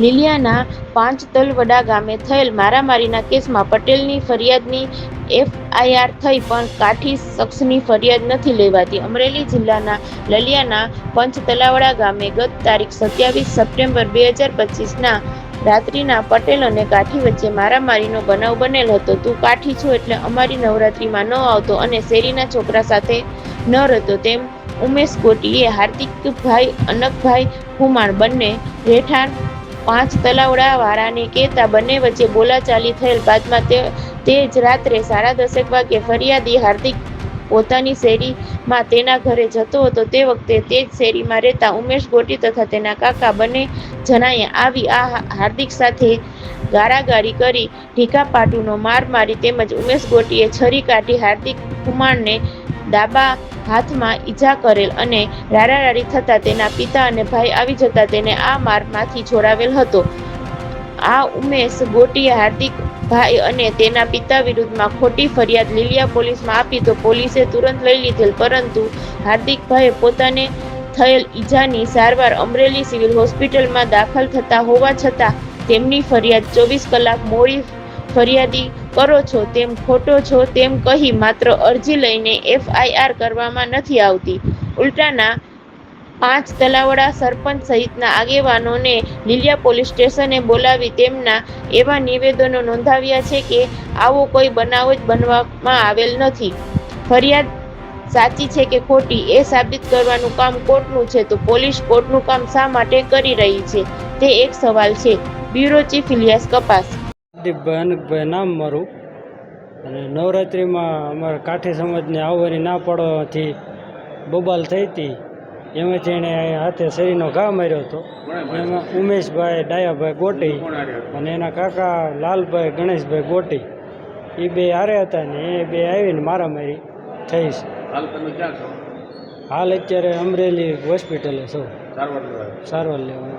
લીલિયાના પાંચતલવડા ગામે થયેલ મારામારીના કેસમાં પટેલની ફરિયાદની એફઆઈઆર થઈ પણ કાઠી શખ્સની ફરિયાદ નથી લેવાતી. અમરેલી જિલ્લાના લીલિયાના પાંચતલવડા ગામે ગત તારીખ 27 સપ્ટેમ્બર 2025ના રાત્રિના પટેલ અને કાઠી વચ્ચે મારામારીનો બનાવ બનેલ હતો. તું કાઠી છો એટલે અમારી નવરાત્રીમાં ન આવતો અને શેરીના છોકરા સાથે ન રહેતો, તેમ ઉમેશ ગોટીએ હાર્દિકભાઈ અનકભાઈ ખુમાણ બંને રહેઠાણ પાંચતલવડા વાળાને કહેતા બંને વચ્ચે બોલાચાલી થયેલ. બાદમાં તે જ રાત્રે 10:30 વાગ્યે ફરિયાદી હાર્દિક પોતાની શેરીમાં તેના ઘરે જતો હતો તે વખતે તે જ શેરીમાં રહેતા ઉમેશ ગોટી તથા તેના કાકા બંને જણાએ આવી હાર્દિક સાથે ગાળાગાળી કરી, ઢીકાપાટુનો માર મારી તેમજ ઉમેશ ગોટીએ છરી કાઢી હાર્દિક ખુમાણને ડાબા હાથમાં ઈજા કરેલ અને રાડારાડી થતા તેના પિતા અને ભાઈ આવી જતા તેને આ મારમાંથી છોડાવેલ હતો. આ ઉમેશ ગોટીએ હાર્દિકભાઈ અને તેના પિતા વિરુદ્ધમાં ખોટી ફરિયાદ લીલિયા પોલીસમાં આપી તો પોલીસે તુરંત લઈ લીધેલ, પરંતુ હાર્દિકભાઈએ પોતાને થયેલ ઈજાની સારવાર અમરેલી સિવિલ હોસ્પિટલમાં દાખલ થતા હોવા છતાં તેમની ફરિયાદ 24 કલાક મોડી ફરિયાદી કરો છો તેમ ખોટો છો તેમ કહી માત્ર અરજી લઈને એફઆઈઆર કરવામાં નથી આવતી. ઉલટાના પાંચતલવડા સરપંચ સહિતના આગેવાનોને લીલિયા પોલીસ સ્ટેશને બોલાવી તેમના એવા નિવેદનો નોંધાવ્યા છે કે આવો કોઈ બનાવ જ બનવામાં આવેલ નથી. ફરિયાદ સાચી છે કે ખોટી એ સાબિત કરવાનું કામ કોર્ટનું છે, તો પોલીસ કોર્ટનું કામ શા માટે કરી રહી છે તે એક સવાલ છે. બ્યુરો ચીફ ઇલિયાસ કપાસ. હાર્દિકભાઈ અનકભાઈ નામ મારું, અને નવરાત્રિમાં અમારા કાઠી સમાજને આવવાની ના પડવાથી બબાલ થઈ હતી. એમાંથી એણે હાથે શરીરનો ઘા માર્યો હતો. એમાં ઉમેશભાઈ ડાયાભાઈ ગોટી અને એના કાકા લાલભાઈ ગણેશભાઈ ગોટી એ બે હારે હતા ને એ બે આવીને મારામારી થઈ છે. હાલ અત્યારે અમરેલી હોસ્પિટલે છો, સારવાર લેવા.